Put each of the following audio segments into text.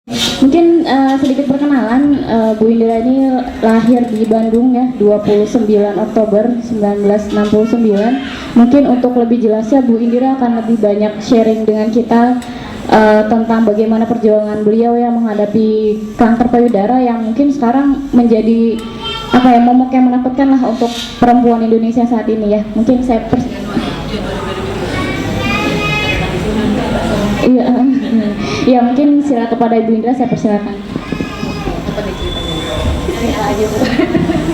Mungkin sedikit perkenalan, Bu Indira ini lahir di Bandung ya, 29 Oktober 1969. Mungkin untuk lebih jelasnya Bu Indira akan lebih banyak sharing dengan kita tentang bagaimana perjuangan beliau yang menghadapi kanker payudara yang mungkin sekarang menjadi momok yang menakutkan lah untuk perempuan Indonesia saat ini ya. Mungkin saya Iya, ya mungkin sila kepada Ibu Indra, saya persilakan.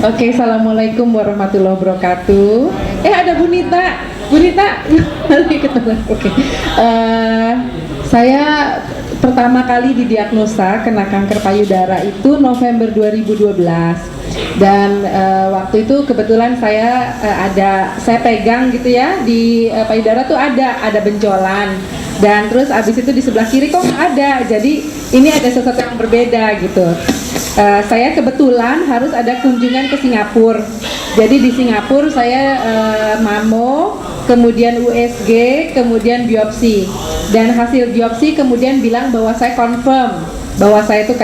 Oke, assalamualaikum warahmatullahi wabarakatuh. Ada Bu Nita, Oke, saya pertama kali didiagnosa kena kanker payudara itu November 2012. Dan waktu itu kebetulan saya pegang gitu ya di payudara tuh ada benjolan. Dan terus abis itu di sebelah kiri kok nggak ada, jadi ini ada sesuatu yang berbeda gitu. Saya kebetulan harus ada kunjungan ke Singapura. Jadi di Singapura saya mamo, kemudian USG, kemudian biopsi. Dan hasil biopsi kemudian bilang bahwa saya confirm bahwa saya itu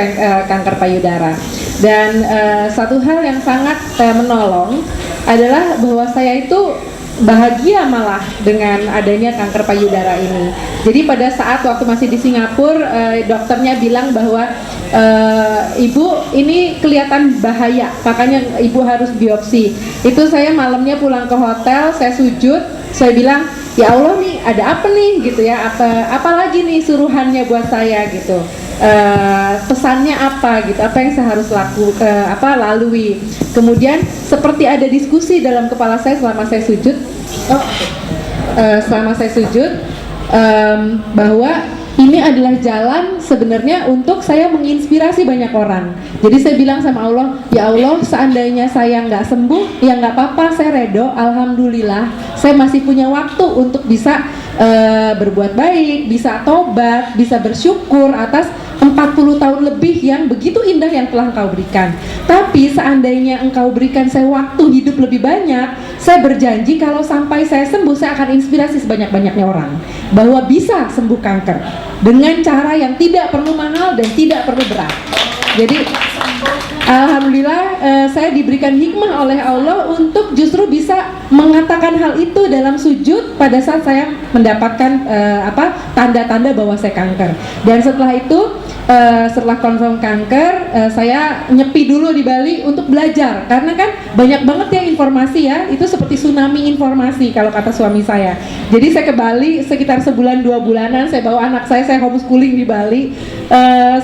kanker payudara. Dan satu hal yang sangat menolong adalah bahwa saya itu bahagia malah dengan adanya kanker payudara ini. Jadi pada saat waktu masih di Singapura, dokternya bilang bahwa ibu ini kelihatan bahaya, makanya ibu harus biopsi. Itu saya malamnya pulang ke hotel, saya sujud, saya bilang, ya Allah nih ada apa nih gitu ya, apa lagi nih suruhannya buat saya gitu. Pesannya apa gitu, apa yang saya harus lalui. Kemudian seperti ada diskusi dalam kepala saya selama saya sujud, bahwa ini adalah jalan sebenarnya untuk saya menginspirasi banyak orang. Jadi saya bilang sama Allah, ya Allah seandainya saya nggak sembuh, ya nggak apa-apa, saya redo, alhamdulillah saya masih punya waktu untuk bisa berbuat baik, bisa tobat, bisa bersyukur atas 40 tahun lebih yang begitu indah yang telah Engkau berikan. Tapi seandainya Engkau berikan saya waktu hidup lebih banyak, saya berjanji kalau sampai saya sembuh, saya akan inspirasi sebanyak-banyaknya orang bahwa bisa sembuh kanker dengan cara yang tidak perlu mahal dan tidak perlu berat. Jadi alhamdulillah saya diberikan hikmah oleh Allah untuk justru bisa mengatakan hal itu dalam sujud pada saat saya mendapatkan tanda-tanda bahwa saya kanker. Dan setelah itu setelah confirm kanker, saya nyepi dulu di Bali untuk belajar karena kan banyak banget ya informasi ya, itu seperti tsunami informasi kalau kata suami saya. Jadi saya ke Bali sekitar sebulan 2 bulanan, saya bawa anak saya homeschooling di Bali,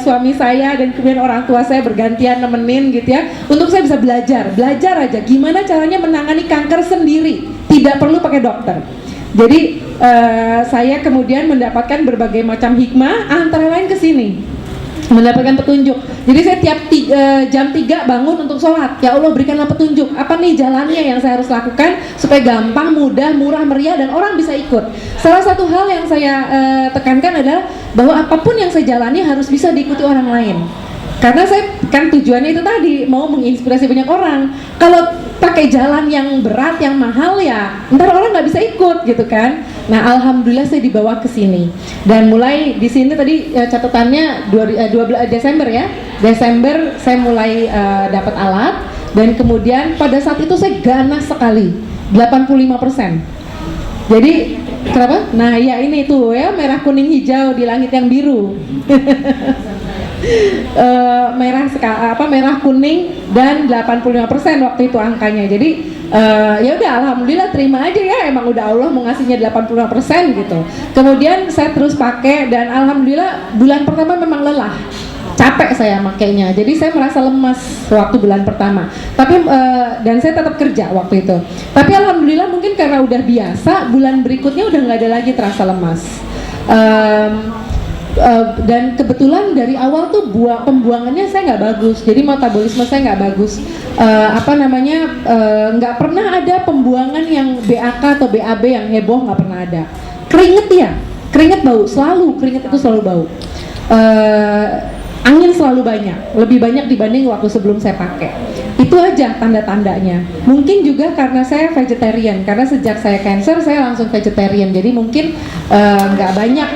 suami saya dan kemudian orang tua saya bergantian nemenin gitu ya, untuk saya bisa belajar aja gimana caranya menangani kanker sendiri, tidak perlu pakai dokter. Jadi saya kemudian mendapatkan berbagai macam hikmah, antara lain ke sini mendapatkan petunjuk. Jadi saya tiap jam 3 bangun untuk sholat. Ya Allah berikanlah petunjuk, apa nih jalannya yang saya harus lakukan supaya gampang, mudah, murah, meriah dan orang bisa ikut. Salah satu hal yang saya tekankan adalah bahwa apapun yang saya jalani harus bisa diikuti orang lain. Karena saya kan tujuannya itu tadi mau menginspirasi banyak orang. Kalau pakai jalan yang berat, yang mahal ya, ntar orang nggak bisa ikut gitu kan. Nah alhamdulillah saya dibawa ke sini dan mulai di sini tadi catatannya 12 Desember ya. Desember saya mulai dapat alat dan kemudian pada saat itu saya ganas sekali 85%. Jadi kenapa? Nah ya ini tuh ya, merah kuning hijau di langit yang biru. Merah kuning dan 85% waktu itu angkanya. Jadi ya udah alhamdulillah terima aja ya, emang udah Allah mau ngasihnya 85% gitu. Kemudian saya terus pakai dan alhamdulillah bulan pertama memang lelah, capek saya makainya. Jadi saya merasa lemas waktu bulan pertama. Tapi dan saya tetap kerja waktu itu. Tapi alhamdulillah mungkin karena udah biasa, bulan berikutnya udah nggak ada lagi terasa lemas. Dan kebetulan dari awal tuh pembuangannya saya nggak bagus, jadi metabolisme saya nggak bagus. Nggak pernah ada pembuangan yang BAK atau BAB yang heboh, nggak pernah ada. Keringet bau, selalu keringet itu selalu bau. angin selalu banyak, lebih banyak dibanding waktu sebelum saya pakai. Itu aja tanda-tandanya. Mungkin juga karena saya vegetarian, karena sejak saya cancer saya langsung vegetarian. Jadi mungkin nggak banyak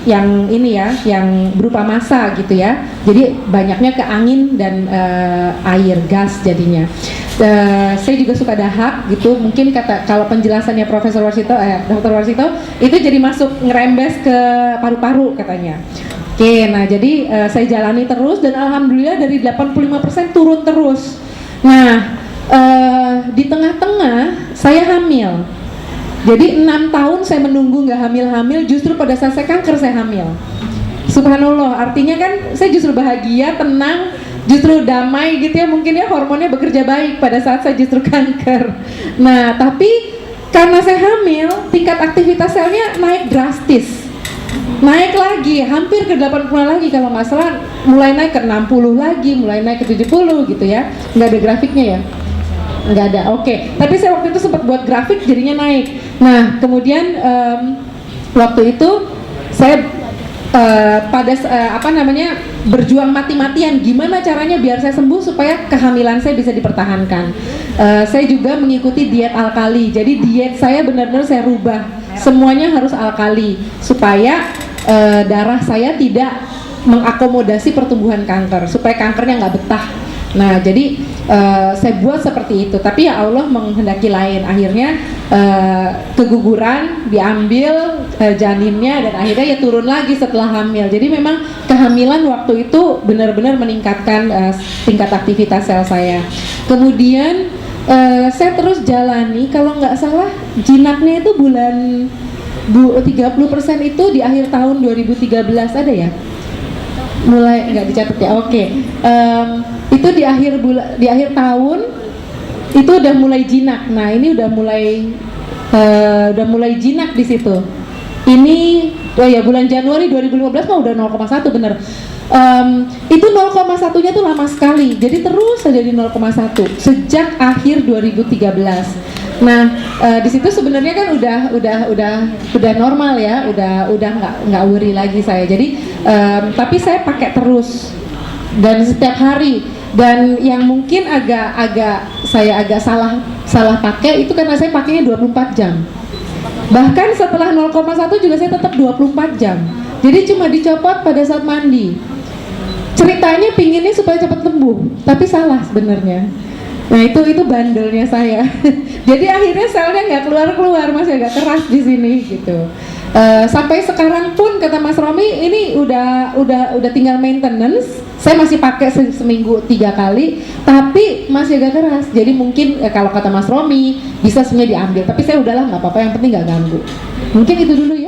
yang ini ya, yang berupa massa gitu ya. Jadi banyaknya ke angin dan air gas jadinya. Saya juga suka dahak gitu. Mungkin kalau penjelasannya Profesor Warsito, Dr. Warsito itu jadi masuk ngerembes ke paru-paru katanya. Oke, nah jadi saya jalani terus dan alhamdulillah dari 85% turun terus. Nah, di tengah-tengah saya hamil. Jadi 6 tahun saya menunggu nggak hamil-hamil, justru pada saat saya kanker saya hamil. Subhanallah, artinya kan saya justru bahagia, tenang, justru damai gitu ya, mungkin ya hormonnya bekerja baik pada saat saya justru kanker. Nah, tapi karena saya hamil, tingkat aktivitas selnya naik drastis. Naik lagi, hampir ke 80 lagi kalau nggak salah, mulai naik ke 60 lagi, mulai naik ke 70 gitu ya. Nggak ada grafiknya ya? Nggak ada, oke. Tapi saya waktu itu sempat buat grafik jadinya naik. Nah, kemudian waktu itu saya berjuang mati-matian gimana caranya biar saya sembuh supaya kehamilan saya bisa dipertahankan. Saya juga mengikuti diet alkali, jadi diet saya benar-benar saya rubah, semuanya harus alkali supaya darah saya tidak mengakomodasi pertumbuhan kanker, supaya kankernya nggak betah. Nah, jadi saya buat seperti itu, tapi ya Allah menghendaki lain. Akhirnya keguguran, diambil janinnya, dan akhirnya ya turun lagi setelah hamil. Jadi memang kehamilan waktu itu benar-benar meningkatkan tingkat aktivitas sel saya. Kemudian saya terus jalani, kalau nggak salah jinaknya itu bulan 30% itu di akhir tahun 2013 ada ya? Mulai nggak dicatat ya, oke. Itu di akhir tahun itu udah mulai jinak. Nah, ini udah mulai jinak di situ. Ini bulan Januari 2015 mah udah 0,1 bener. Itu 0,1-nya tuh lama sekali. Jadi terus saja di 0,1 sejak akhir 2013. Nah, di situ sebenarnya kan udah normal ya, udah nggak worry lagi saya. Jadi tapi saya pakai terus dan setiap hari. Dan yang mungkin saya agak salah pakai itu karena saya pakainya 24 jam. Bahkan setelah 0,1 juga saya tetap 24 jam. Jadi cuma dicopot pada saat mandi. Ceritanya pinginnya supaya cepat sembuh, tapi salah sebenarnya. Nah, itu bandelnya saya. Jadi akhirnya selnya nggak keluar, masih agak keras di sini gitu. Sampai sekarang pun kata Mas Romi ini udah tinggal maintenance. Saya masih pakai seminggu 3 kali, tapi masih agak keras. Jadi mungkin kalau kata Mas Romi bisa semuanya diambil, tapi saya udahlah nggak apa-apa, yang penting nggak ganggu. Mungkin itu dulu ya.